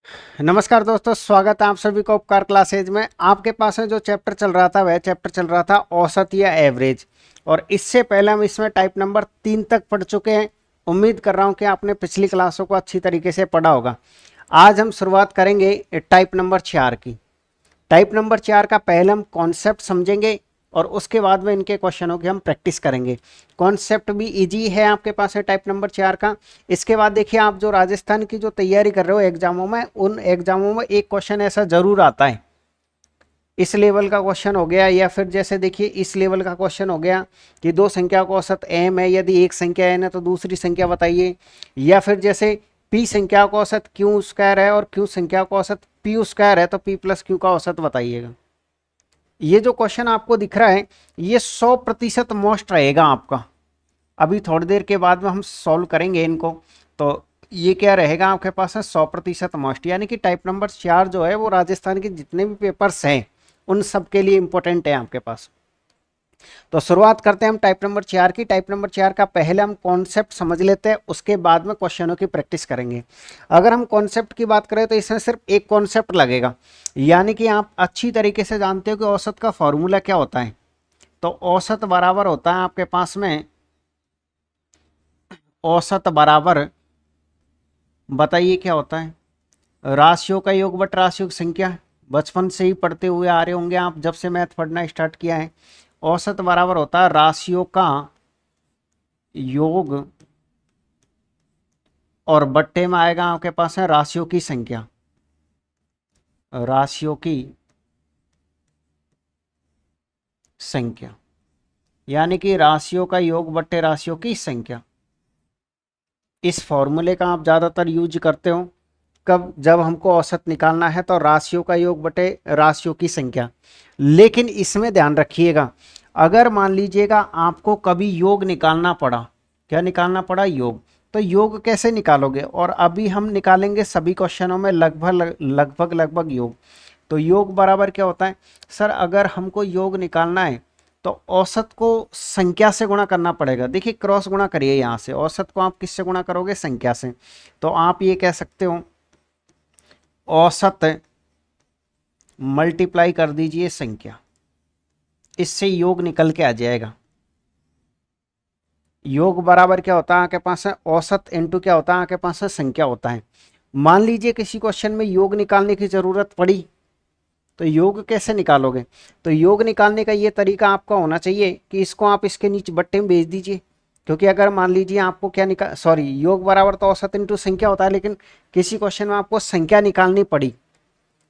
नमस्कार दोस्तों, स्वागत है आप सभी को उपकार क्लासेज में। आपके पास में जो चैप्टर चल रहा था वह चैप्टर चल रहा था औसत या एवरेज, और इससे पहले हम इसमें टाइप नंबर 3 तक पढ़ चुके हैं। उम्मीद कर रहा हूं कि आपने पिछली क्लासों को अच्छी तरीके से पढ़ा होगा। आज हम शुरुआत करेंगे टाइप नंबर 4 की। टाइप नंबर 4 का पहले हम कॉन्सेप्ट समझेंगे और उसके बाद में इनके क्वेश्चनों की हम प्रैक्टिस करेंगे। कॉन्सेप्ट भी इजी है आपके पास है टाइप नंबर 4 का। इसके बाद देखिए, आप जो राजस्थान की जो तैयारी कर रहे हो एग्जामों में, उन एग्जामों में एक क्वेश्चन ऐसा जरूर आता है। इस लेवल का क्वेश्चन हो गया, या फिर जैसे देखिए इस लेवल का क्वेश्चन हो गया कि दो संख्या का औसत एम है, यदि एक संख्या एन है तो दूसरी संख्या बताइए। या फिर जैसे पी संख्या का औसत क्यू स्क्वायर है और क्यू संख्या का औसत पी स्क्वायर है, तो पी प्लस क्यू का औसत बताइएगा। ये जो क्वेश्चन आपको दिख रहा है ये 100% मोस्ट रहेगा आपका। अभी थोड़ी देर के बाद में हम सॉल्व करेंगे इनको। तो ये क्या रहेगा आपके पास है 100% मोस्ट, यानी कि टाइप नंबर 4 जो है वो राजस्थान के जितने भी पेपर्स हैं उन सब के लिए इंपॉर्टेंट है आपके पास। तो शुरुआत करते हैं हम टाइप नंबर 4 की। टाइप नंबर 4 का पहले हम कॉन्सेप्ट समझ लेते हैं, उसके बाद में क्वेश्चनों की प्रैक्टिस करेंगे। अगर हम कॉन्सेप्ट की बात करें तो इसमें सिर्फ एक कॉन्सेप्ट लगेगा, यानी कि आप अच्छी तरीके से जानते हो कि औसत का फॉर्मूला क्या होता है। तो औसत बराबर होता है आपके पास में, औसत बराबर बताइए क्या होता है, राशियों का योग बट राशियों की संख्या। बचपन से ही पढ़ते हुए आ रहे होंगे आप, जब से मैथ पढ़ना स्टार्ट किया है। औसत बराबर होता है राशियों का योग और बट्टे में आएगा आपके पास है राशियों की संख्या। राशियों की संख्या यानी कि राशियों का योग बट्टे राशियों की संख्या। इस फॉर्मूले का आप ज़्यादातर यूज करते हो कब, जब हमको औसत निकालना है तो राशियों का योग बटे राशियों की संख्या। लेकिन इसमें ध्यान रखिएगा, अगर मान लीजिएगा आपको कभी योग निकालना पड़ा, क्या निकालना पड़ा, योग, तो योग कैसे निकालोगे। और अभी हम निकालेंगे सभी क्वेश्चनों में लगभग योग। तो योग बराबर क्या होता है सर, अगर हमको योग निकालना है तो औसत को संख्या से गुणा करना पड़ेगा। देखिए क्रॉस गुणा करिए, यहाँ से औसत को आप किससे गुणा करोगे, संख्या से। तो आप ये कह सकते हो औसत मल्टीप्लाई कर दीजिए संख्या, इससे योग निकल के आ जाएगा। योग बराबर क्या होता है आपके पास है, औसत इनटू क्या होता है आपके पास है, संख्या होता है। मान लीजिए किसी क्वेश्चन में योग निकालने की जरूरत पड़ी, तो योग कैसे निकालोगे। तो योग निकालने का ये तरीका आपका होना चाहिए कि इसको आप इसके नीचे बट्टे में भेज दीजिए। क्योंकि अगर मान लीजिए आपको क्या निकाल सॉरी योग बराबर तो औसत इंटू संख्या होता है, लेकिन किसी क्वेश्चन में आपको संख्या निकालनी पड़ी,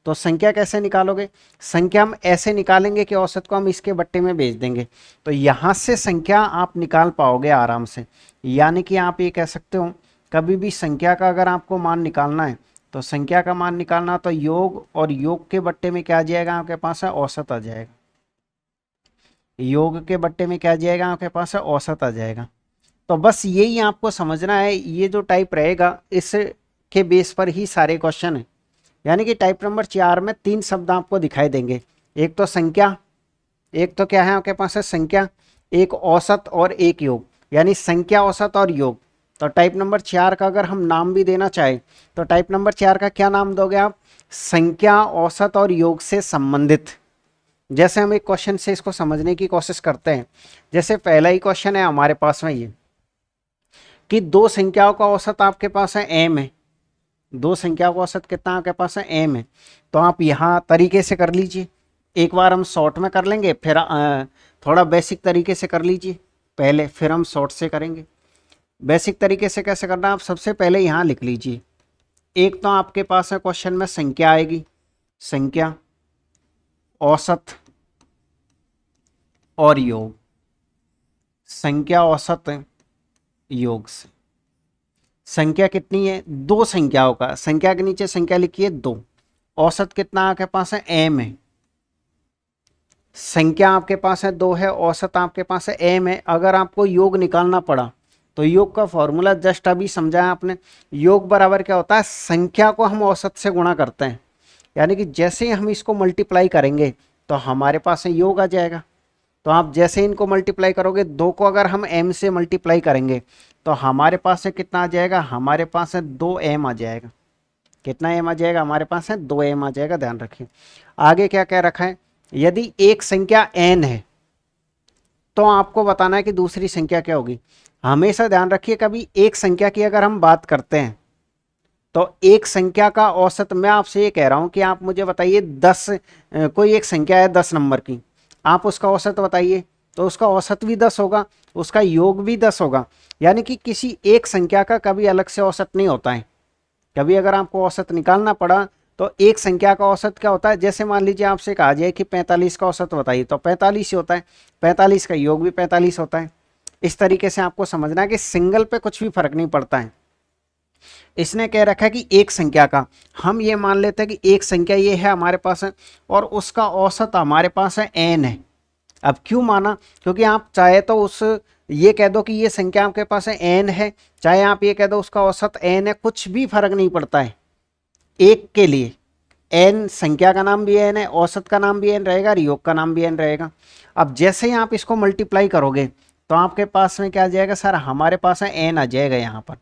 तो संख्या कैसे निकालोगे। संख्या हम ऐसे निकालेंगे कि औसत को हम इसके बट्टे में भेज देंगे, तो यहाँ से संख्या आप निकाल पाओगे आराम से। यानी कि आप ये कह सकते हो कभी भी संख्या का अगर आपको मान निकालना है, तो संख्या का मान निकालना तो योग, और योग के बट्टे में क्या आ जाएगा आपके पास है, औसत आ जाएगा। योग के बट्टे में क्या आ जाएगा आपके पास है, औसत आ जाएगा। तो बस यही आपको समझना है, ये जो टाइप रहेगा इसके बेस पर ही सारे क्वेश्चन है। यानी कि टाइप नंबर 4 में 3 शब्द आपको दिखाई देंगे, एक तो संख्या, एक तो क्या है आपके पास है संख्या, एक औसत और एक योग, यानी संख्या औसत और योग। तो टाइप नंबर 4 का अगर हम नाम भी देना चाहें तो टाइप नंबर 4 का क्या नाम दोगे आप, संख्या औसत और योग से संबंधित। जैसे हम एक क्वेश्चन से इसको समझने की कोशिश करते हैं। जैसे पहला ही क्वेश्चन है हमारे पास में ये कि दो संख्याओं का औसत आपके पास है एम है। दो संख्या का औसत कितना आपके पास है, एम है। तो आप यहाँ तरीके से कर लीजिए। एक बार हम शॉर्ट में कर लेंगे, फिर थोड़ा बेसिक तरीके से कर लीजिए पहले, फिर हम शॉर्ट से करेंगे। बेसिक तरीके से कैसे करना, आप सबसे पहले यहाँ लिख लीजिए। एक तो आपके पास है क्वेश्चन में संख्या आएगी, संख्या, औसत और योग। संख्या औसत योग से संख्या कितनी है, दो संख्याओं का, संख्या के नीचे संख्या लिखिए 2। औसत कितना आपके पास है, एम है। संख्या आपके पास है 2 है, औसत आपके पास है एम है। अगर आपको योग निकालना पड़ा तो योग का फॉर्मूला जस्ट अभी समझाया आपने। योग बराबर क्या होता है, संख्या को हम औसत से गुणा करते हैं, यानी कि जैसे ही हम इसको मल्टीप्लाई करेंगे तो हमारे पास है योग आ जाएगा। तो आप जैसे इनको मल्टीप्लाई करोगे, 2 को अगर हम m से मल्टीप्लाई करेंगे तो हमारे पास है कितना आ जाएगा, हमारे पास है 2m आ जाएगा। कितना m आ जाएगा हमारे पास है 2m आ जाएगा, ध्यान रखिए। आगे क्या कह रखा है, यदि एक संख्या n है तो आपको बताना है कि दूसरी संख्या क्या होगी। हमेशा ध्यान रखिए, कभी एक संख्या की अगर हम बात करते हैं तो एक संख्या का औसत, मैं आपसे ये कह रहा हूं कि आप मुझे बताइए 10, कोई एक संख्या है 10 नंबर की, आप उसका औसत बताइए, तो उसका औसत भी 10 होगा, उसका योग भी 10 होगा। यानी कि किसी एक संख्या का कभी अलग से औसत नहीं होता है। कभी अगर आपको औसत निकालना पड़ा तो एक संख्या का औसत क्या होता है, जैसे मान लीजिए आपसे कहा जाए कि 45 का औसत बताइए, तो 45 ही होता है, 45 का योग भी 45 होता है। इस तरीके से आपको समझना है कि सिंगल पे कुछ भी फर्क नहीं पड़ता है। इसने कह रखा है कि एक संख्या का, हम ये मान लेते हैं कि एक संख्या ये है हमारे पास है और उसका औसत हमारे पास है n है। अब क्यों माना, क्योंकि आप चाहे तो उस ये कह दो कि ये संख्या आपके पास है n है, चाहे आप ये कह दो उसका औसत n है, कुछ भी फर्क नहीं पड़ता है एक के लिए। n संख्या का नाम भी n है, औसत का नाम भी n रहेगा और योग का नाम भी n रहेगा। अब जैसे ही आप इसको मल्टीप्लाई करोगे तो आपके पास में क्या आ जाएगा सर, हमारे पास है n आ जाएगा, यहाँ पर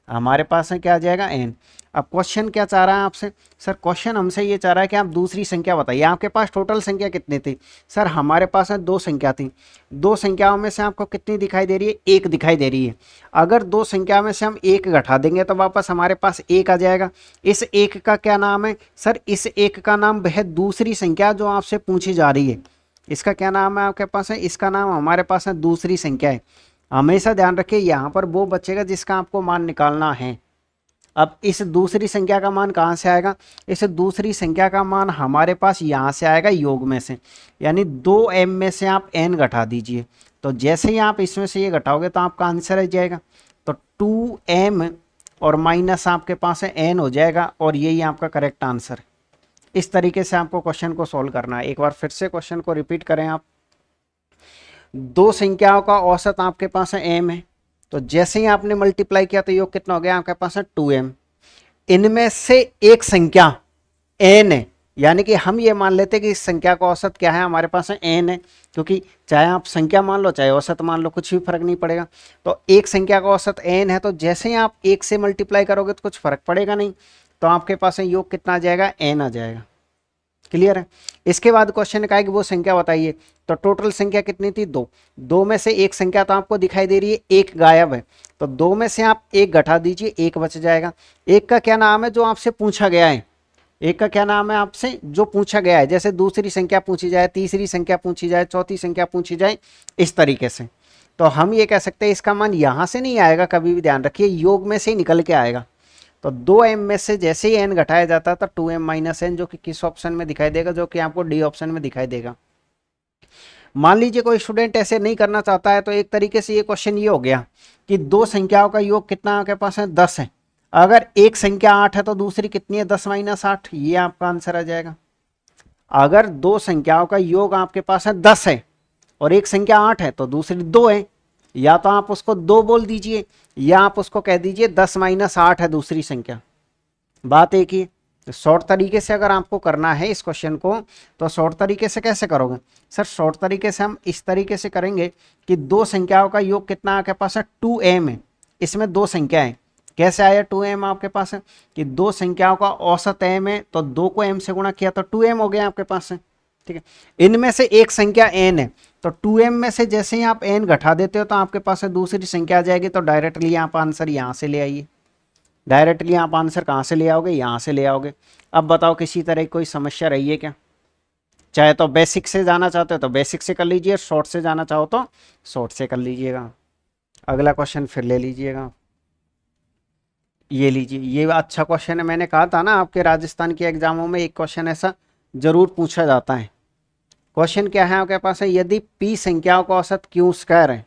हमारे पास है क्या आ जाएगा n। अब क्वेश्चन क्या चाह रहा है आपसे, सर क्वेश्चन हमसे ये चाह रहा है कि आप दूसरी संख्या बताइए। आपके पास टोटल संख्या कितनी थी, सर हमारे पास है 2 संख्या थी, 2 संख्याओं में से आपको कितनी दिखाई दे रही है, 1 दिखाई दे रही है। अगर 2 संख्या में से हम 1 घटा देंगे तो वापस हमारे पास 1 आ जाएगा। इस 1 का क्या नाम है सर, इस 1 का नाम वह दूसरी संख्या जो आपसे पूछी जा रही है, इसका क्या नाम है आपके पास है, इसका नाम हमारे पास है दूसरी संख्या है। हमेशा ध्यान रखिए यहाँ पर वो बचेगा जिसका आपको मान निकालना है। अब इस दूसरी संख्या का मान कहाँ से आएगा, इस दूसरी संख्या का मान हमारे पास यहाँ से आएगा योग में से, यानी 2m में से आप n घटा दीजिए। तो जैसे ही आप इसमें से ये घटाओगे तो आपका आंसर आ जाएगा, तो 2m और माइनस आपके पास है n हो जाएगा और यही आपका करेक्ट आंसर। इस तरीके से आपको क्वेश्चन को सॉल्व करना है। एक बार फिर से क्वेश्चन को रिपीट करें आप, 2 संख्याओं का औसत आपके पास है m है, तो जैसे ही आपने मल्टीप्लाई किया तो योग कितना हो गया आपके पास है 2m। इनमें से एक संख्या n है, यानी कि हम ये मान लेते हैं कि इस संख्या का औसत क्या है, हमारे पास है n है, क्योंकि चाहे आप संख्या मान लो चाहे औसत मान लो कुछ भी फर्क नहीं पड़ेगा। तो एक संख्या का औसत n है, तो जैसे ही आप 1 से मल्टीप्लाई करोगे तो कुछ फर्क पड़ेगा नहीं, तो आपके पास है योग कितना आ जाएगा, n आ जाएगा। क्लियर है। इसके बाद क्वेश्चन का है कि वो संख्या बताइए, तो टोटल संख्या कितनी थी, 2, 2 में से एक संख्या तो आपको दिखाई दे रही है, एक गायब है, तो 2 में से आप एक घटा दीजिए, एक बच जाएगा। एक का क्या नाम है जो आपसे पूछा गया है, एक का क्या नाम है आपसे जो पूछा गया है, जैसे दूसरी संख्या पूछी जाए, तीसरी संख्या पूछी जाए, चौथी संख्या पूछी जाए, इस तरीके से। तो हम ये कह सकते हैं इसका मान यहां से नहीं आएगा, कभी भी ध्यान रखिए योग में से ही निकल के आएगा। तो 2m में से जैसे ही n घटाया जाता है तो 2m माइनस n, जो कि किस ऑप्शन में दिखाई देगा, जो कि आपको डी ऑप्शन में दिखाई देगा। मान लीजिए कोई स्टूडेंट ऐसे नहीं करना चाहता है, तो एक तरीके से ये क्वेश्चन ये हो गया कि 2 संख्याओं का योग कितना आपके पास है, 10 है। अगर एक संख्या 8 है तो दूसरी कितनी है, 10 माइनस 8, ये आपका आंसर आ जाएगा। अगर 2 संख्याओं का योग आपके पास है 10 है और एक संख्या 8 है तो दूसरी 2 है, या तो आप उसको 2 बोल दीजिए या आप उसको कह दीजिए 10 माइनस 8 है दूसरी संख्या, बात एक ही। शॉर्ट तरीके से अगर आपको करना है इस क्वेश्चन को तो शॉर्ट तरीके से कैसे करोगे सर, शॉर्ट तरीके से हम इस तरीके से करेंगे कि 2 संख्याओं का योग कितना आपके पास है, 2m है, इसमें 2 संख्या है। कैसे आया 2m आपके पास है कि 2 संख्याओं का औसत m है, तो 2 को m से गुणा किया तो 2m हो गया आपके पास है। ठीक है, इनमें से एक संख्या n है, तो 2m में से जैसे ही आप n घटा देते हो तो आपके पास दूसरी संख्या आ जाएगी, तो डायरेक्टली आप आंसर यहाँ से ले आइए। डायरेक्टली आप आंसर कहाँ से ले आओगे, यहाँ से ले आओगे। अब बताओ किसी तरह की कोई समस्या रही है क्या, चाहे तो बेसिक से जाना चाहते हो तो बेसिक से कर लीजिए, शॉर्ट से जाना चाहो तो शॉर्ट से कर लीजिएगा। अगला क्वेश्चन फिर ले लीजिएगा, ये लीजिए, ये अच्छा क्वेश्चन है। मैंने कहा था ना आपके राजस्थान के एग्जामों में एक क्वेश्चन ऐसा जरूर पूछा जाता है। क्वेश्चन क्या है आपके पास है, यदि p संख्याओं का औसत q स्क्वायर है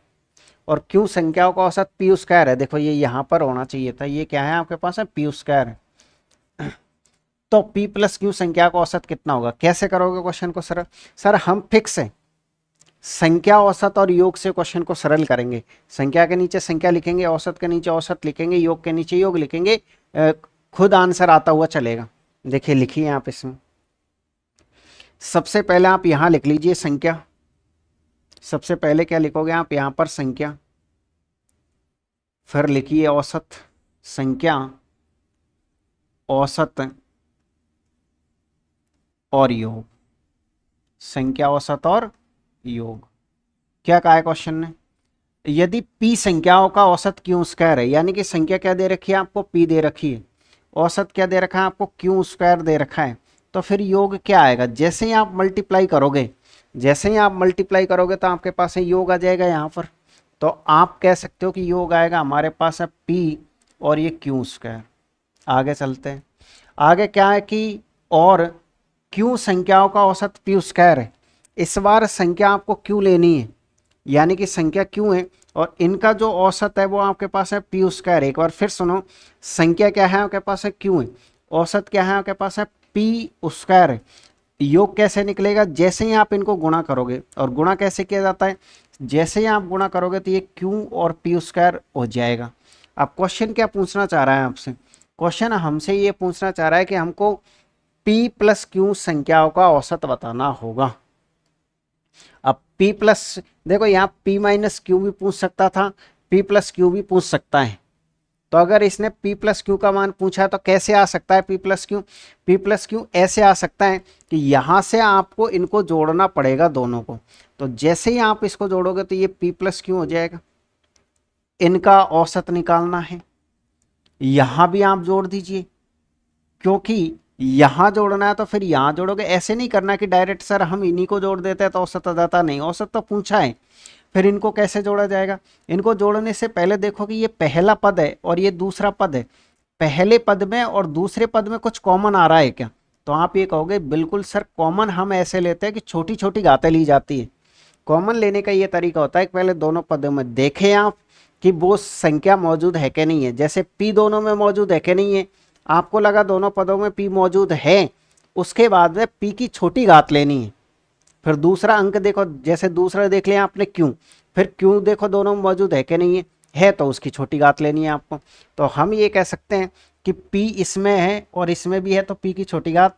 और q संख्याओं का औसत p स्क्वायर है, देखो ये यहाँ पर होना चाहिए था, ये क्या है आपके पास है, p स्क्वायर है, तो p प्लस q संख्या का औसत कितना होगा। कैसे करोगे क्वेश्चन को सरल, सर हम फिक्स है संख्या औसत और योग से क्वेश्चन को सरल करेंगे। संख्या के नीचे संख्या लिखेंगे, औसत के नीचे औसत लिखेंगे, योग के नीचे योग लिखेंगे, खुद आंसर आता हुआ चलेगा। देखिए लिखिए आप इसमें, सबसे पहले आप यहां लिख लीजिए संख्या, सबसे पहले क्या लिखोगे आप यहां पर संख्या, फिर लिखिए औसत, संख्या, औसत और योग, संख्या औसत और योग। क्या कहा है क्वेश्चन ने? यदि p संख्याओं का औसत क्यू स्क्वायर है, यानी कि संख्या क्या दे रखी है आपको, p दे रखी है, औसत क्या दे रखा है आपको, क्यू स्क्वायर दे रखा है, तो फिर योग क्या आएगा? जैसे ही आप मल्टीप्लाई करोगे, जैसे ही आप मल्टीप्लाई करोगे तो आपके पास योग आ जाएगा यहाँ पर। तो आप कह सकते हो कि योग आएगा हमारे पास है p और ये क्यू स्क्वायर। आगे चलते हैं। आगे क्या है कि और क्यू संख्याओं का औसत p स्क्वायर है। इस बार संख्या आपको क्यू लेनी है, यानी कि संख्या क्यू है और इनका जो औसत है वो आपके पास है p स्क्वायर। एक बार फिर सुनो, संख्या क्या है आपके पास है क्यू है, औसत क्या है आपके पास है p स्क्वायर है। योग कैसे निकलेगा? जैसे ही आप इनको गुणा करोगे, और गुणा कैसे किया जाता है, जैसे ही आप गुणा करोगे तो ये q और p स्क्वायर हो जाएगा। अब क्वेश्चन क्या पूछना चाह रहा है आपसे? क्वेश्चन हमसे ये पूछना चाह रहा है कि हमको p प्लस क्यू संख्याओं का औसत बताना होगा। अब p प्लस, देखो यहाँ p माइनस क्यू भी पूछ सकता था, p प्लस क्यू भी पूछ सकता है। तो अगर इसने p प्लस क्यू का मान पूछा है तो कैसे आ सकता है p plus Q? p plus Q ऐसे आ सकता है कि यहाँ से आपको इनको जोड़ना पड़ेगा दोनों को। तो जैसे ही आप इसको जोड़ोगे तो ये p प्लस क्यू हो जाएगा। इनका औसत निकालना है, यहाँ भी आप जोड़ दीजिए, क्योंकि यहां जोड़ना है तो फिर यहां जोड़ोगे। ऐसे नहीं करना कि डायरेक्ट सर हम इन्हीं को जोड़ देते हैं तो औसत आ जाता, नहीं, औसत तो पूछा है। फिर इनको कैसे जोड़ा जाएगा? इनको जोड़ने से पहले देखो कि ये पहला पद है और ये दूसरा पद है, पहले पद में और दूसरे पद में कुछ कॉमन आ रहा है क्या? तो आप ये कहोगे बिल्कुल सर, कॉमन हम ऐसे लेते हैं कि छोटी छोटी घातें ली जाती है। कॉमन लेने का ये तरीका होता है कि पहले दोनों पदों में देखें आप कि वो संख्या मौजूद है कि नहीं है। जैसे p दोनों में मौजूद है कि नहीं है, आपको लगा दोनों पदों में p मौजूद है, उसके बाद में p की छोटी घात लेनी है। फिर दूसरा अंक देखो, जैसे दूसरा देख लिया आपने q, फिर q देखो दोनों में मौजूद है कि नहीं है, तो उसकी छोटी घात लेनी है आपको। तो हम ये कह सकते हैं कि p इसमें है और इसमें भी है, तो p की छोटी घात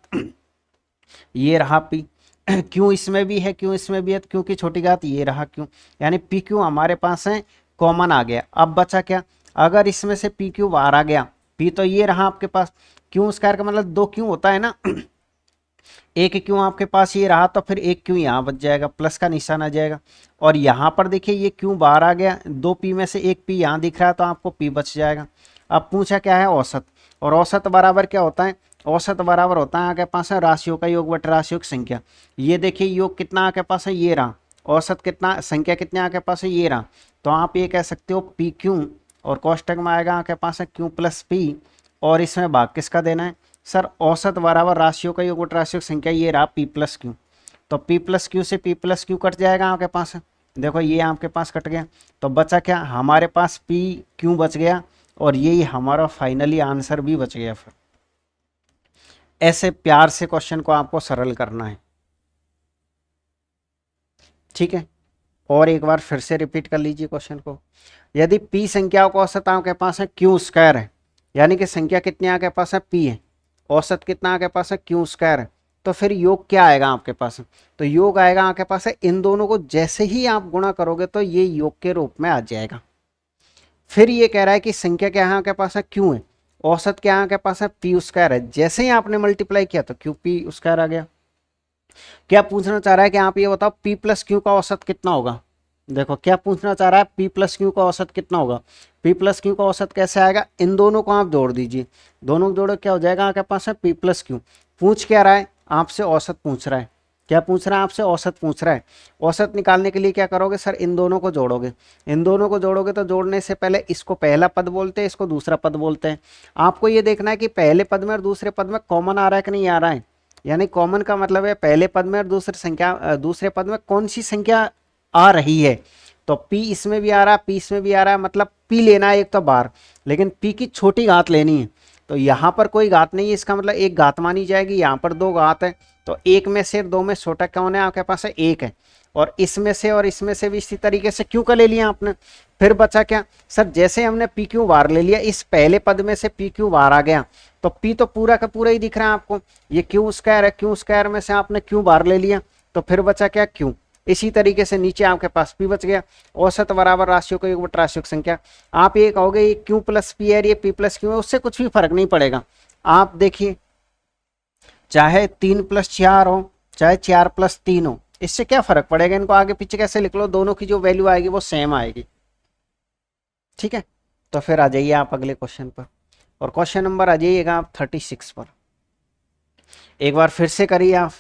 ये रहा p। क्यों इसमें भी है, क्यों इसमें भी है, क्यों की छोटी घात ये रहा क्यों, यानी पी क्यू हमारे पास है, कॉमन आ गया। अब बचा क्या? अगर इसमें से पी क्यू बाहर आ गया, पी तो ये रहा आपके पास, क्यों स्क्वायर का मतलब दो क्यों होता है ना, एक क्यों आपके पास ये रहा, तो फिर एक क्यों यहाँ बच जाएगा, प्लस का निशान आ जाएगा। और यहाँ पर देखिए ये क्यों बाहर आ गया, दो पी में से एक पी यहाँ दिख रहा है तो आपको पी बच जाएगा। अब पूछा क्या है? औसत। और औसत बराबर क्या होता है? औसत बराबर होता है आपके पास है राशियों का योग बटे राशियों की संख्या। ये देखिए योग कितना आपके पास है, ये रहा, औसत कितना, संख्या कितने आपके पास है, ये रहा। तो आप ये कह सकते हो पी क्यू, और कोष्टक में आएगा आपके पास है क्यू प्लस पी, और इसमें भाग किसका देना है सर? औसत बराबर राशियों का योग बटे राशियों की संख्या, ये रहा पी प्लस क्यू। तो पी प्लस क्यू से पी प्लस क्यू कट जाएगा आपके पास, देखो ये आपके पास कट गया, तो बचा क्या हमारे पास? पी क्यू बच गया, और यही हमारा फाइनली आंसर भी बच गया। फिर ऐसे प्यार से क्वेश्चन को आपको सरल करना है, ठीक है। और एक बार फिर से रिपीट कर लीजिए क्वेश्चन को। यदि p संख्याओं का औसत आपके पास है क्यू स्क्वायर है, यानी कि संख्या कितनी आपके पास है p है, औसत कितना आपके पास है क्यू स्क्वायर है, तो फिर योग क्या आएगा आपके पास? तो योग आएगा आपके पास है, इन दोनों को जैसे ही आप गुणा करोगे तो ये योग के रूप में आ जाएगा। फिर ये कह रहा है कि संख्या क्या है आपके पास है क्यू है, औसत क्या है आपके पास है पी स्क्वायर है, जैसे ही आपने मल्टीप्लाई किया तो क्यू पी स्क्वायर आ गया। क्या पूछना चाह रहा है कि आप ये बताओ p प्लस क्यू का औसत कितना होगा? देखो क्या पूछना चाह रहा है, p प्लस क्यू का औसत कितना होगा? p प्लस क्यू का औसत कैसे आएगा? इन दोनों को आप जोड़ दीजिए, दोनों को जोड़ो क्या हो जाएगा आपके पास है p प्लस क्यू। पूछ क्या रहा है आपसे? औसत पूछ रहा है। क्या पूछ रहा है आपसे? औसत पूछ रहा है। औसत निकालने के लिए क्या करोगे सर? इन दोनों को जोड़ोगे, इन दोनों को जोड़ोगे तो जोड़ने से पहले इसको पहला पद बोलते हैं, इसको दूसरा पद बोलते हैं। आपको ये देखना है कि पहले पद में और दूसरे पद में कॉमन आ रहा है कि नहीं आ रहा है, यानी कॉमन का मतलब है पहले पद में और दूसरे पद में कौन सी संख्या आ रही है। तो p इसमें भी आ रहा है, p इसमें भी आ रहा है, मतलब p लेना है एक तो बार, लेकिन p की छोटी घात लेनी है। तो यहाँ पर कोई घात नहीं है, इसका मतलब एक घात मानी जाएगी, यहाँ पर दो घात है, तो एक में से दो में छोटा कौन है आपके पास है? एक है। और इसमें से और इसमें से भी इसी तरीके से क्यों का ले लिया आपने। फिर बचा क्या सर? जैसे हमने पी क्यू बार ले लिया, इस पहले पद में से पी क्यू बार आ गया, तो पी तो पूरा का पूरा ही दिख रहा है आपको, ये क्यू स्क्वायर है, क्यू स्क्वायर में से आपने क्यू बार ले लिया, तो फिर बचा क्या? क्यू। इसी तरीके से नीचे आपके पास पी बच गया। औसत बराबर राशियों का योग बटा राशियों की संख्या। आप ये कहोगे ये क्यू प्लस पी है, ये पी प्लस क्यू है, उससे कुछ भी फर्क नहीं पड़ेगा, आप देखिए, चाहे 3+4 हो, चाहे 4+3 हो, इससे क्या फर्क पड़ेगा, इनको आगे पीछे कैसे लिख लो, दोनों की जो वैल्यू आएगी वो सेम आएगी। ठीक है, तो फिर आ जाइए आप अगले क्वेश्चन पर, और क्वेश्चन नंबर आ जाइएगा आप 36 पर। एक बार फिर से करिए आप,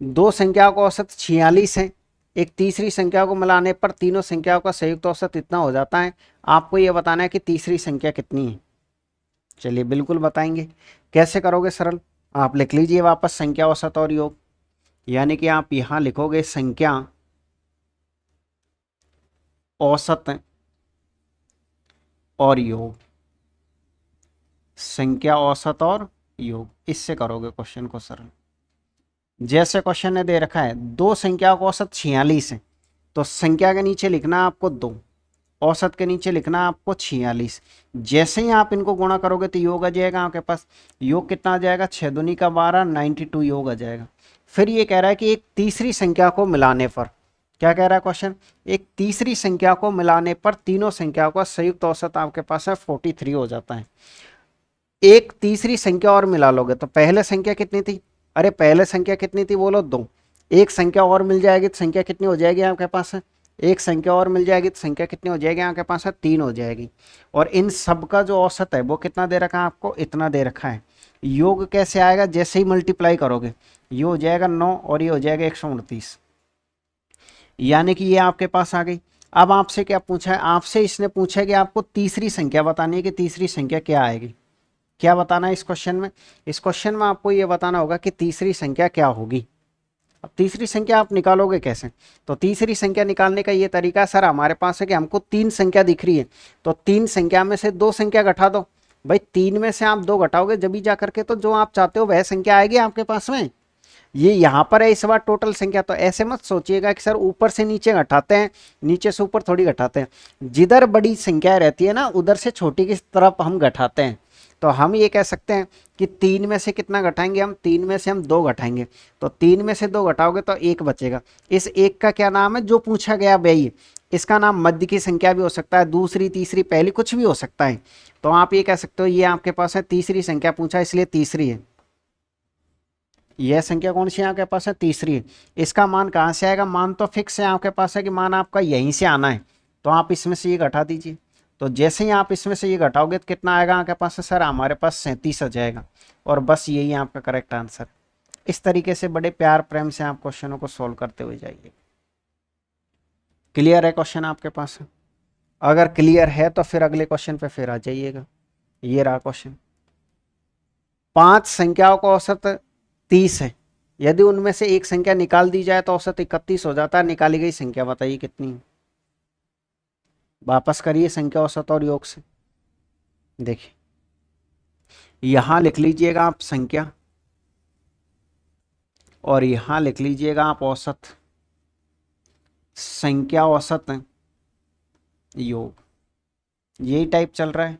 दो संख्याओं का औसत 46 है, एक तीसरी संख्या को मिलाने पर तीनों संख्याओं का संयुक्त औसत इतना हो जाता है, आपको यह बताना है कि तीसरी संख्या कितनी है। चलिए बिल्कुल बताएंगे, कैसे करोगे सरल, आप लिख लीजिए वापस संख्या औसत और योग, यानी कि आप यहां लिखोगे संख्या औसत और योग, संख्या औसत और योग, इससे करोगे क्वेश्चन को सरल। जैसे क्वेश्चन ने दे रखा है दो संख्याओं का औसत 46 है, तो संख्या के नीचे लिखना आपको 2, औसत के नीचे लिखना आपको 46। जैसे ही आप इनको गुणा करोगे तो योग आ जाएगा आपके पास, योग कितना आ जाएगा, 6 दूनी का 12, 92 योग आ जाएगा। फिर ये कह रहा है कि एक तीसरी संख्या को मिलाने पर, क्या कह रहा है क्वेश्चन, एक तीसरी संख्या को मिलाने पर तीनों संख्याओं का संयुक्त औसत आपके पास है 43 हो जाता है। एक तीसरी संख्या और मिला लोगे तो पहले संख्या कितनी थी, अरे पहले संख्या कितनी थी बोलो 2, एक संख्या और मिल जाएगी तो संख्या कितनी हो जाएगी आपके पास है, एक संख्या और मिल जाएगी तो संख्या कितनी हो जाएगी आपके पास है, 3 हो जाएगी। और इन सब का जो औसत है वो कितना दे रखा है आपको, इतना दे रखा है। योग कैसे आएगा, जैसे ही मल्टीप्लाई करोगे, ये हो जाएगा 9 और ये हो जाएगा 129, यानी कि ये आपके पास आ गई। अब आपसे क्या पूछा है, आपसे इसने पूछा है कि आपको तीसरी संख्या बतानी है कि तीसरी संख्या क्या आएगी। क्या बताना है इस क्वेश्चन में, इस क्वेश्चन में आपको यह बताना होगा कि तीसरी संख्या क्या होगी। अब तीसरी संख्या आप निकालोगे कैसे, तो तीसरी संख्या निकालने का ये तरीका सर हमारे पास है कि हमको 3 संख्या दिख रही है, तो 3 संख्या में से 2 संख्या घटा दो। भाई 3 में से आप 2 घटाओगे जब भी जा करके तो जो आप चाहते हो वह संख्या आएगी आपके पास में। ये यहाँ पर है इस बार टोटल संख्या, तो ऐसे मत सोचिएगा कि सर ऊपर से नीचे घटाते हैं, नीचे से ऊपर थोड़ी घटाते हैं, जिधर बड़ी संख्या रहती है ना उधर से छोटी की तरफ हम घटाते हैं। तो हम ये कह सकते हैं कि 3 में से कितना घटाएंगे हम, 3 में से हम 2 घटाएंगे, तो 3 में से 2 घटाओगे तो 1 बचेगा। इस 1 का क्या नाम है, जो पूछा गया वही, इसका नाम मध्य की संख्या भी हो सकता है, दूसरी तीसरी पहली कुछ भी हो सकता है। तो आप ये कह सकते हो ये आपके पास है तीसरी संख्या पूछा इसलिए तीसरी है, यह संख्या कौन सी है आपके पास है, तीसरी है। इसका मान कहाँ से आएगा, मान तो फिक्स है आपके पास है कि मान आपका यहीं से आना है, तो आप इसमें से ये घटा दीजिए। तो जैसे ही आप इसमें से ये घटाओगे तो कितना आएगा आपके पास है, सर हमारे पास 37 आ जाएगा, और बस यही है आपका करेक्ट आंसर। इस तरीके से बड़े प्यार प्रेम से आप क्वेश्चनों को सोल्व करते हुए जाइए। क्लियर है क्वेश्चन आपके पास, अगर क्लियर है तो फिर अगले क्वेश्चन पे फिर आ जाइएगा। ये रहा क्वेश्चन, 5 संख्याओं का औसत 30 है, यदि उनमें से एक संख्या निकाल दी जाए तो औसत 31 हो जाता है, निकाली गई संख्या बताइए कितनी है। वापस करिए संख्या औसत और योग से, देखिए यहां लिख लीजिएगा आप संख्या और यहां लिख लीजिएगा आप औसत, संख्या औसत योग, यही टाइप चल रहा है।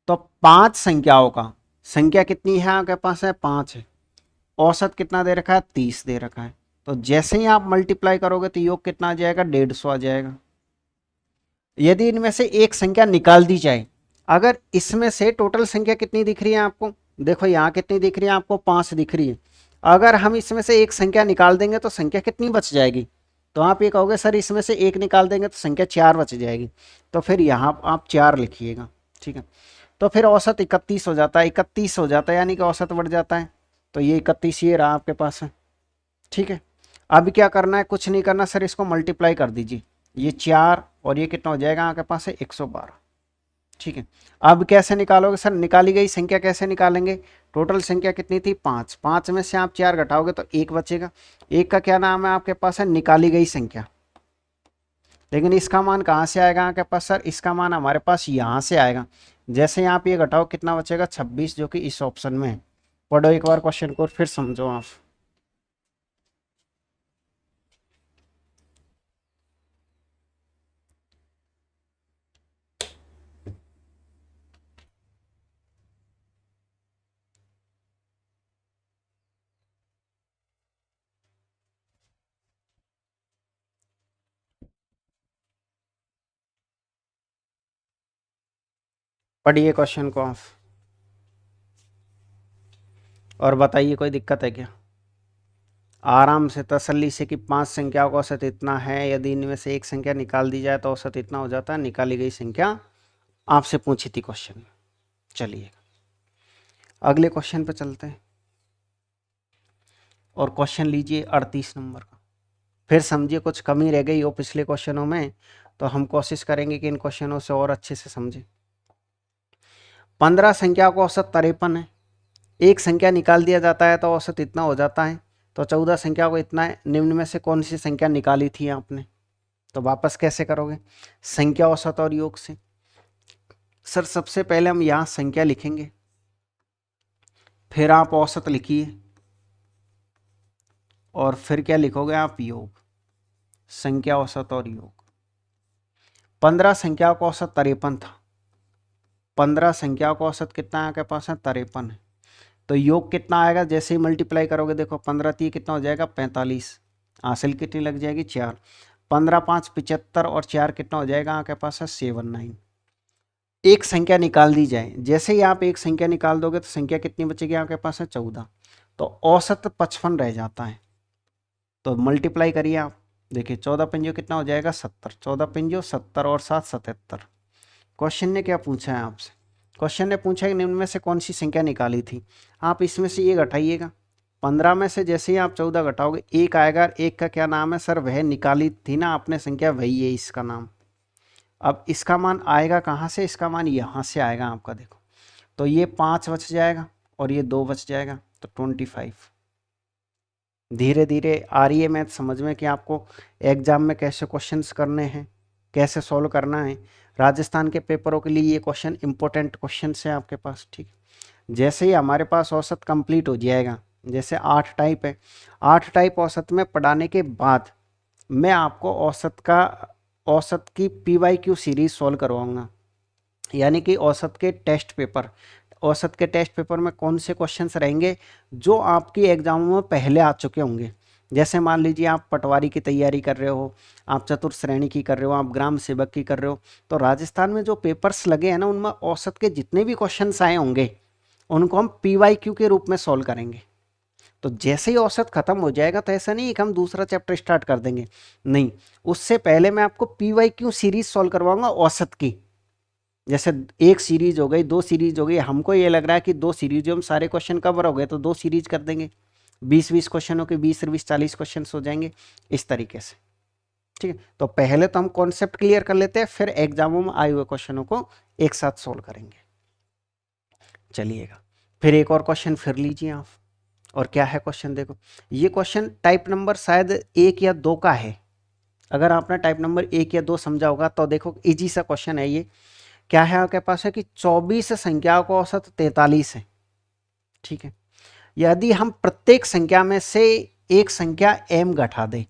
तो 5 संख्याओं का, संख्या कितनी है आपके पास है 5 है, औसत कितना दे रखा है 30 दे रखा है, तो जैसे ही आप मल्टीप्लाई करोगे तो योग कितना आ जाएगा 150 आ जाएगा। यदि इनमें से एक संख्या निकाल दी जाए, अगर इसमें से टोटल संख्या कितनी दिख रही है आपको, देखो यहाँ कितनी दिख रही है आपको 5 दिख रही है, अगर हम इसमें से एक संख्या निकाल देंगे तो संख्या कितनी बच जाएगी, तो आप ये कहोगे सर इसमें से एक निकाल देंगे तो संख्या 4 बच जाएगी, तो फिर यहाँ आप 4 लिखिएगा। ठीक है, तो फिर औसत 31 हो जाता है, 31 हो जाता है यानी कि औसत बढ़ जाता है, तो ये 31 ये रहा आपके पास है। ठीक है, अब क्या करना है, कुछ नहीं करना सर, इसको मल्टीप्लाई कर दीजिए, ये 4 और ये कितना हो जाएगा आपके पास है 112। ठीक है, अब कैसे निकालोगे सर, निकाली गई संख्या कैसे निकालेंगे, टोटल संख्या कितनी थी 5, 5 में से आप 4 घटाओगे तो 1 बचेगा, 1 का क्या नाम है आपके पास है निकाली गई संख्या, लेकिन इसका मान कहाँ से आएगा आपके पास सर, इसका मान हमारे पास यहाँ से आएगा, जैसे ही आप ये घटाओ कितना बचेगा 26, जो कि इस ऑप्शन में है। पढ़ो एक बार क्वेश्चन को फिर समझो आप। पढ़िए क्वेश्चन को आप। और बताइए कोई दिक्कत है क्या? आराम से तसल्ली से कि 5 संख्याओं का औसत इतना है, यदि इनमें से एक संख्या निकाल दी जाए तो औसत इतना हो जाता है। निकाली गई संख्या आपसे पूछी थी क्वेश्चन में। चलिए अगले क्वेश्चन पे चलते हैं और क्वेश्चन लीजिए 38 नंबर का। फिर समझिए कुछ कमी रह गई हो पिछले क्वेश्चनों में, तो हम कोशिश करेंगे कि इन क्वेश्चनों से और अच्छे से समझें। 15 संख्या का औसत 53 है, एक संख्या निकाल दिया जाता है तो औसत इतना हो जाता है। तो 14 संख्या को इतना है, निम्न में से कौन सी संख्या निकाली थी आपने? तो वापस कैसे करोगे? संख्या, औसत और योग से। सर सबसे पहले हम यहाँ संख्या लिखेंगे, फिर आप औसत लिखिए और फिर क्या लिखोगे आप? योग। संख्या, औसत और योग। 15 संख्या का औसत 53 था। 15 संख्या का औसत कितना है आपके पास? है 53 है। तो योग कितना आएगा? जैसे ही मल्टीप्लाई करोगे, देखो 15 3 कितना हो जाएगा? 45। हासिल कितनी लग जाएगी? 4। 15 5 75 और 4 कितना हो जाएगा आपके पास? है 79। एक संख्या निकाल दी जाए, जैसे ही आप एक संख्या निकाल दोगे तो संख्या कितनी बचेगी आपके पास? है 14। तो औसत 55 रह जाता है। तो मल्टीप्लाई करिए आप, देखिए 14 पंजो कितना हो जाएगा? 70। 14 पंजो 70 और 7 77। क्वेश्चन ने क्या पूछा है आपसे? क्वेश्चन ने पूछा कि निम्न में से कौन सी संख्या निकाली थी। आप इसमें से ये घटाइएगा। 15 में से जैसे ही आप 14 घटाओगे, एक आएगा। एक का क्या नाम है? सर वह निकाली थी ना आपने संख्या, वही है इसका नाम। अब इसका मान आएगा कहाँ से? इसका मान यहाँ से आएगा आपका। देखो तो ये 5 बच जाएगा और ये 2 बच जाएगा, तो 25। धीरे धीरे आ रही है मैथ समझ में कि आपको एग्जाम में कैसे क्वेश्चंस करने हैं, कैसे सॉल्व करना है। राजस्थान के पेपरों के लिए ये क्वेश्चन इंपॉर्टेंट क्वेश्चन है आपके पास। ठीक, जैसे ही हमारे पास औसत कंप्लीट हो जाएगा, जैसे 8 टाइप है, 8 टाइप औसत में पढ़ाने के बाद मैं आपको औसत की PYQ सीरीज सॉल्व करवाऊंगा। यानी कि औसत के टेस्ट पेपर, औसत के टेस्ट पेपर में कौन से क्वेश्चंस रहेंगे जो आपकी एग्जामों में पहले आ चुके होंगे। जैसे मान लीजिए आप पटवारी की तैयारी कर रहे हो, आप चतुर्थ श्रेणी की कर रहे हो, आप ग्राम सेवक की कर रहे हो, तो राजस्थान में जो पेपर्स लगे हैं ना, उनमें औसत के जितने भी क्वेश्चंस आए होंगे उनको हम PYQ के रूप में सॉल्व करेंगे। तो जैसे ही औसत खत्म हो जाएगा तो ऐसा नहीं कि हम दूसरा चैप्टर स्टार्ट कर देंगे, नहीं, उससे पहले मैं आपको PYQ सीरीज सॉल्व करवाऊंगा औसत की। जैसे एक सीरीज हो गई, 2 सीरीज हो गई, हमको ये लग रहा है कि 2 सीरीज में सारे क्वेश्चन कवर हो गए तो 2 सीरीज कर देंगे। 20-20 क्वेश्चनों के 20-20 40 क्वेश्चन हो जाएंगे इस तरीके से। ठीक है, तो पहले तो हम कॉन्सेप्ट क्लियर कर लेते हैं, फिर एग्जामों में आए हुए क्वेश्चनों को एक साथ सोल्व करेंगे। चलिएगा, फिर एक और क्वेश्चन फिर लीजिए आप। और क्या है क्वेश्चन? देखो ये क्वेश्चन टाइप नंबर शायद 1 या 2 का है। अगर आपने टाइप नंबर 1 या 2 समझा होगा तो देखो इजी सा क्वेश्चन है ये। क्या है आपके पास? है कि 24 संख्याओं का औसत 43 है। ठीक है, यदि हम प्रत्येक संख्या में से एक संख्या m घटा दें।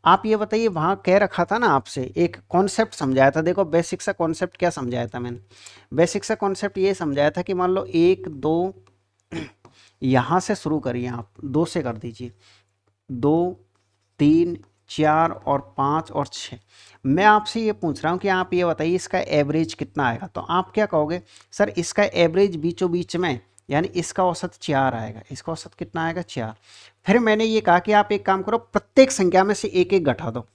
आप ये बताइए, वहां कह रखा था ना आपसे, एक कॉन्सेप्ट समझाया था। देखो बेसिक सा कॉन्सेप्ट क्या समझाया था मैंने? बेसिक सा कॉन्सेप्ट ये समझाया था कि मान लो 1 2 यहां से शुरू करिए, आप 2 से कर दीजिए, 2 3 4 और 5 और 6। मैं आपसे ये पूछ रहा हूँ कि आप ये बताइए इसका एवरेज कितना आएगा। तो आप क्या कहोगे? सर इसका एवरेज बीचों बीच में, यानी इसका औसत 4 आएगा। इसका औसत कितना आएगा? 4। फिर मैंने ये कहा कि आप एक काम करो, प्रत्येक संख्या में से एक एक घटा दो।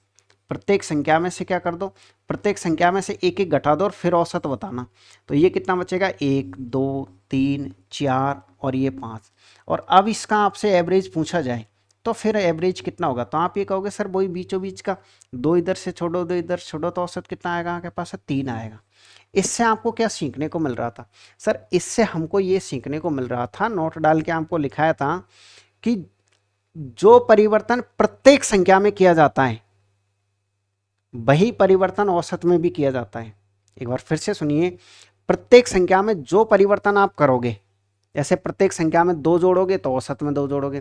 प्रत्येक संख्या में से क्या कर दो? प्रत्येक संख्या में से एक एक घटा दो और फिर औसत बताना। तो ये कितना बचेगा? 1 2 3 4 और ये 5। और अब इसका आपसे एवरेज पूछा जाए तो फिर एवरेज कितना होगा? तो आप ये कहोगे सर वही बीचों बीच का, 2 इधर से छोड़ो 2 इधर छोड़ो, तो औसत कितना आएगा आपके पास? 3 आएगा। इससे आपको क्या सीखने को मिल रहा था? सर इससे हमको ये सीखने को मिल रहा था, नोट डाल के आपको लिखाया था कि जो परिवर्तन प्रत्येक संख्या में किया जाता है वही परिवर्तन औसत में भी किया जाता है। एक बार फिर से सुनिए, प्रत्येक संख्या में जो परिवर्तन आप करोगे, जैसे प्रत्येक संख्या में 2 जोड़ोगे तो औसत में 2 जोड़ोगे,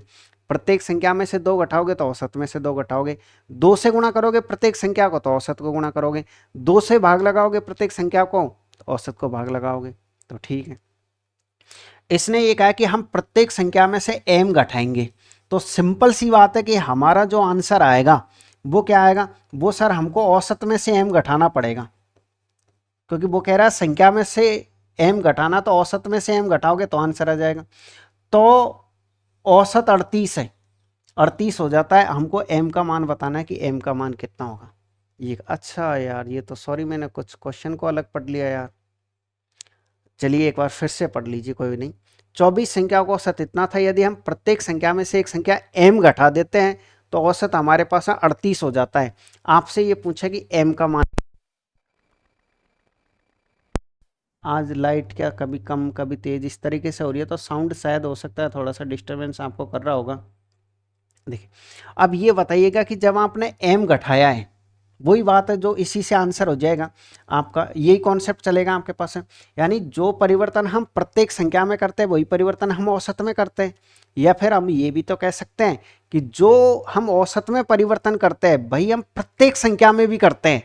प्रत्येक संख्या में से 2 घटाओगे तो औसत में से 2 घटाओगे, 2 से गुणा करोगे प्रत्येक संख्या को तो औसत को गुणा करोगे, 2 से भाग लगाओगे प्रत्येक संख्या को तो औसत को भाग लगाओगे। तो ठीक है, इसने ये कहा कि हम प्रत्येक संख्या में से m घटाएंगे। तो सिंपल सी बात है कि हमारा जो आंसर आएगा वो क्या आएगा? वो सर हमको औसत में से m घटाना पड़ेगा, क्योंकि वो कह रहा है संख्या में से m घटाना, तो औसत में से m घटाओगे तो आंसर आ जाएगा। तो औसत 38 है, 38 हो जाता है, हमको m का मान बताना है कि m का मान कितना होगा। ये अच्छा यार, ये तो सॉरी मैंने कुछ क्वेश्चन को अलग पढ़ लिया यार। चलिए एक बार फिर से पढ़ लीजिए, कोई नहीं। 24 संख्याओं का औसत इतना था, यदि हम प्रत्येक संख्या में से एक संख्या m घटा देते हैं तो औसत हमारे पास 38 हो जाता है। आपसे ये पूछा कि m का मान। आज लाइट क्या कभी कम कभी तेज इस तरीके से हो रही है, तो साउंड शायद हो सकता है थोड़ा सा डिस्टरबेंस आपको कर रहा होगा। देखिए, अब ये बताइएगा कि जब आपने m घटाया है, वही बात है जो इसी से आंसर हो जाएगा आपका, यही कॉन्सेप्ट चलेगा आपके पास है। यानी जो परिवर्तन हम प्रत्येक संख्या में करते हैं वही परिवर्तन हम औसत में करते हैं। या फिर हम ये भी तो कह सकते हैं कि जो हम औसत में परिवर्तन करते हैं वही हम प्रत्येक संख्या में भी करते हैं।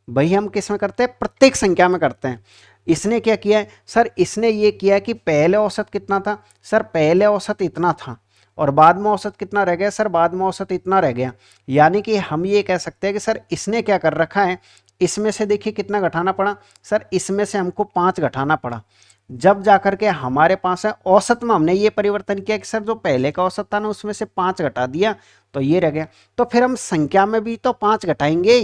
वही हम किस में करते हैं? प्रत्येक संख्या में करते हैं। इसने क्या किया है सर? इसने ये किया कि पहले औसत कितना था सर? पहले औसत इतना था, और बाद में औसत कितना रह गया सर? बाद में औसत इतना रह गया। यानी कि हम ये कह सकते हैं कि सर इसने क्या कर रखा है, इसमें से देखिए कितना घटाना पड़ा सर? इसमें से हमको 5 घटाना पड़ा। जब जाकर के हमारे पास है औसत में हमने ये परिवर्तन किया कि सर जो पहले का औसत था ना उसमें से 5 घटा दिया तो ये रह गया। तो फिर हम संख्या में भी तो 5 घटाएंगे।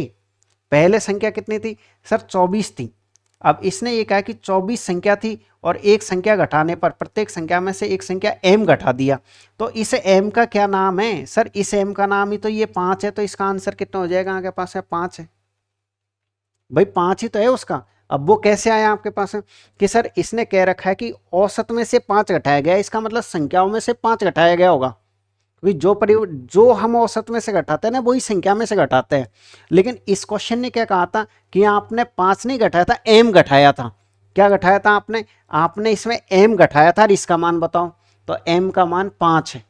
पहले संख्या कितनी थी सर? 24 थी। अब इसने ये कहा कि 24 संख्या थी और एक संख्या घटाने पर प्रत्येक संख्या में से एक संख्या m घटा दिया, तो इस m का क्या नाम है सर? इस m का नाम ही तो ये 5 है। तो इसका आंसर कितना हो जाएगा? आपके पास है 5 है भाई, 5 ही तो है उसका। अब वो कैसे आया आपके पास है कि सर इसने कह रखा है कि औसत में से 5 घटाया गया, इसका मतलब संख्याओं में से 5 घटाया गया होगा, क्योंकि जो हम औसत में से घटाते हैं ना वही संख्या में से घटाते हैं। लेकिन इस क्वेश्चन ने क्या कहा था कि आपने 5 नहीं घटाया था, m घटाया था। क्या घटाया था आपने? आपने इसमें m घटाया था और इसका मान बताओ। तो m का मान 5 है।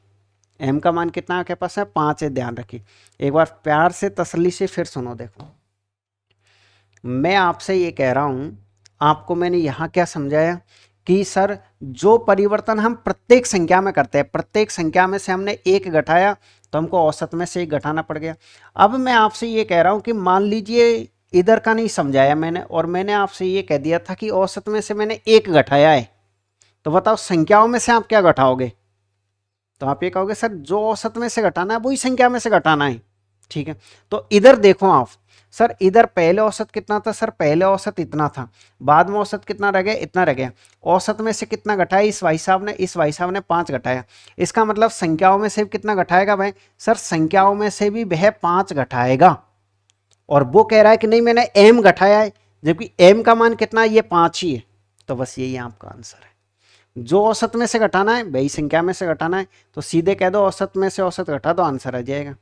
m का मान कितना आपके पास है? 5 है। ध्यान रखिए, एक बार प्यार से तसल्ली से फिर सुनो। देखो, मैं आपसे ये कह रहा हूं, आपको मैंने यहां क्या समझाया कि सर जो परिवर्तन हम प्रत्येक संख्या में करते हैं, प्रत्येक संख्या में से हमने एक घटाया तो हमको औसत में से एक घटाना पड़ गया। अब मैं आपसे ये कह रहा हूं कि मान लीजिए इधर का नहीं समझाया मैंने, और मैंने आपसे ये कह दिया था कि औसत में से मैंने एक घटाया है, तो बताओ संख्याओं में से आप क्या घटाओगे? तो आप ये कहोगे सर जो औसत में से घटाना है वही संख्या में से घटाना है। ठीक है, तो इधर देखो आप, सर इधर पहले औसत कितना था सर? पहले औसत इतना था, बाद में औसत कितना रह गया? इतना रह गया। औसत में से कितना घटाया इस भाई साहब ने? इस भाई साहब ने 5 घटाया। इसका मतलब संख्याओं में से कितना घटाएगा भाई? सर संख्याओं में से भी वह 5 घटाएगा। और वो कह रहा है कि नहीं मैंने m घटाया है, जबकि m का मान कितना है? ये 5 ही है। तो बस यही आपका आंसर है। जो औसत में से घटाना है वही संख्या में से घटाना है, तो सीधे कह दो औसत में से औसत घटा दो, आंसर आ जाएगा।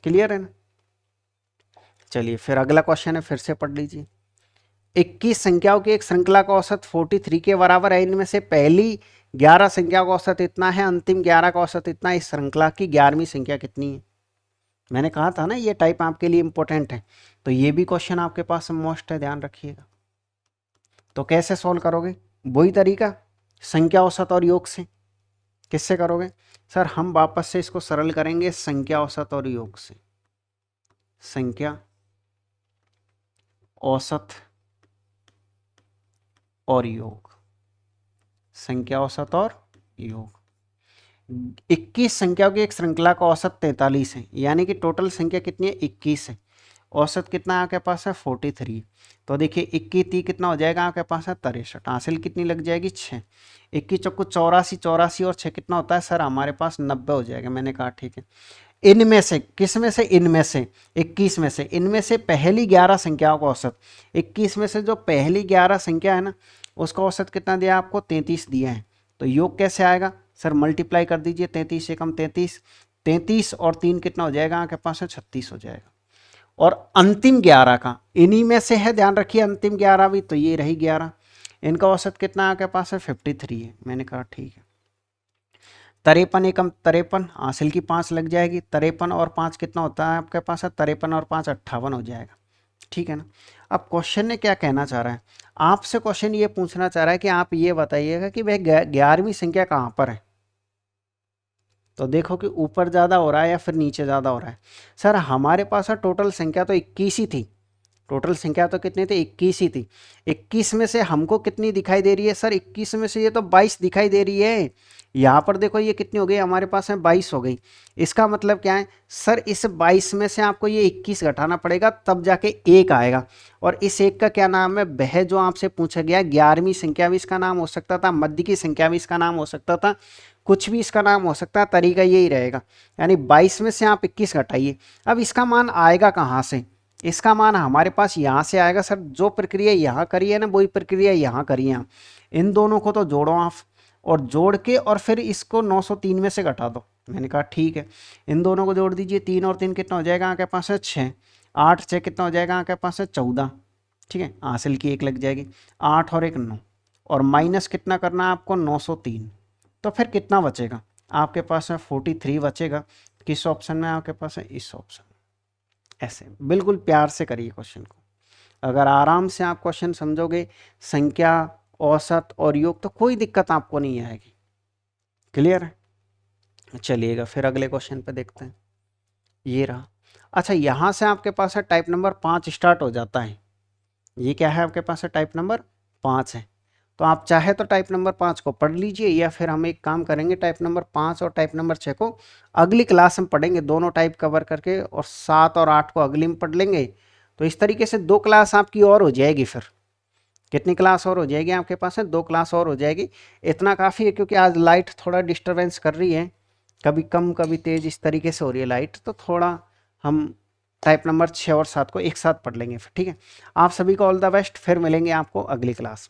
क्लियर है ना? चलिए फिर अगला क्वेश्चन है, फिर से पढ़ लीजिए। 21 संख्याओं की एक श्रृंखला का औसत 43 के बराबर है। इनमें से पहली 11 संख्या का औसत इतना है, अंतिम 11 का औसत इतना है। इस श्रृंखला की 11वीं संख्या कितनी है? मैंने कहा था ना ये टाइप आपके लिए इंपॉर्टेंट है, तो ये भी क्वेश्चन आपके पास मोस्ट है, ध्यान रखिएगा। तो कैसे सॉल्व करोगे? वही तरीका, संख्या औसत और योग से। किससे करोगे सर? हम वापस से इसको सरल करेंगे संख्या औसत और योग से। संख्या औसत और योग, संख्या औसत और योग। 21 संख्याओं की एक श्रृंखला का औसत 43 है, यानी कि टोटल संख्या कितनी है? 21 है। औसत कितना आपके पास है? 43। तो देखिए 21 3 कितना हो जाएगा आपके पास है? 63। हासिल कितनी लग जाएगी? 6। 21 चौको 84, 84 और 6 कितना होता है सर? हमारे पास 90 हो जाएगा। मैंने कहा ठीक है। इनमें से किस में से? इनमें से 21 में से, इनमें से पहली 11 संख्याओं का औसत, 21 में से जो पहली 11 संख्या है ना उसका औसत कितना दिया आपको? 33 दिया है। तो योग कैसे आएगा सर? मल्टीप्लाई कर दीजिए, 33 से कम 33, 33 और 3 कितना हो जाएगा आपके पास है? 36 हो जाएगा। और अंतिम 11 का इन्हीं में से है, ध्यान रखिए अंतिम 11 भी, तो ये रही 11, इनका औसत कितना आपके पास है? 53 है। मैंने कहा ठीक है। 53 एकम 53, हासिल की 5 लग जाएगी। 53 और 5 कितना होता है आपके पास है? 53 और 5 58 हो जाएगा। ठीक है ना? अब क्वेश्चन ने क्या कहना चाह रहा है आपसे? क्वेश्चन ये पूछना चाह रहा है कि आप ये बताइएगा कि वह 11वीं संख्या कहाँ पर है। तो देखो कि ऊपर ज़्यादा हो रहा है या फिर नीचे ज़्यादा हो रहा है। सर हमारे पास टोटल संख्या तो 21 ही थी, टोटल संख्या तो कितनी थी, 21 ही थी। 21 में से हमको कितनी दिखाई दे रही है सर, 21 में से ये तो 22 दिखाई दे रही है। यहाँ पर देखो ये कितनी हो गई हमारे पास है, 22 हो गई। इसका मतलब क्या है सर, इस 22 में से आपको ये 21 घटाना पड़ेगा तब जाके 1 आएगा। और इस 1 का क्या नाम है, वह जो आपसे पूछा गया 11वीं संख्या भी इसका नाम हो सकता था, मध्य की संख्या भी इसका नाम हो सकता था, कुछ भी इसका नाम हो सकता है, तरीका यही रहेगा। यानी 22 में से आप 21 घटाइए। अब इसका मान आएगा कहाँ से, इसका मान हमारे पास यहाँ से आएगा सर। जो प्रक्रिया यहाँ करी है ना वही प्रक्रिया यहाँ करी है। इन दोनों को तो जोड़ो आप, और जोड़ के और फिर इसको 903 में से घटा दो। मैंने कहा ठीक है, इन दोनों को जोड़ दीजिए, 3 और 3 कितना हो जाएगा आपके पास है 6, 8 6 कितना हो जाएगा आपके पास है 14। ठीक है, हासिल की 1 लग जाएगी, 8 और 1 9, और माइनस कितना करना है आपको 903। तो फिर कितना बचेगा आपके पास है 43 बचेगा। किस ऑप्शन में आपके पास है, इस ऑप्शन। ऐसे बिल्कुल प्यार से करिए क्वेश्चन को। अगर आराम से आप क्वेश्चन समझोगे, संख्या, औसत और योग, तो कोई दिक्कत आपको नहीं आएगी। क्लियर है? चलिएगा फिर अगले क्वेश्चन पे देखते हैं। ये रहा। अच्छा, यहाँ से आपके पास है टाइप नंबर 5 स्टार्ट हो जाता है। ये क्या है आपके पास है, टाइप नंबर 5 है। तो आप चाहे तो टाइप नंबर 5 को पढ़ लीजिए, या फिर हम एक काम करेंगे, टाइप नंबर 5 और टाइप नंबर 6 को अगली क्लास में पढ़ेंगे, दोनों टाइप कवर करके, और 7 और 8 को अगली में पढ़ लेंगे। तो इस तरीके से 2 क्लास आपकी और हो जाएगी। फिर कितनी क्लास और हो जाएगी आपके पास है, 2 क्लास और हो जाएगी। इतना काफ़ी है, क्योंकि आज लाइट थोड़ा डिस्टर्बेंस कर रही है, कभी कम कभी तेज़, इस तरीके से हो रही है लाइट। तो थोड़ा हम टाइप नंबर 6 और 7 को एक साथ पढ़ लेंगे फिर। ठीक है, आप सभी को ऑल द बेस्ट, फिर मिलेंगे आपको अगली क्लास।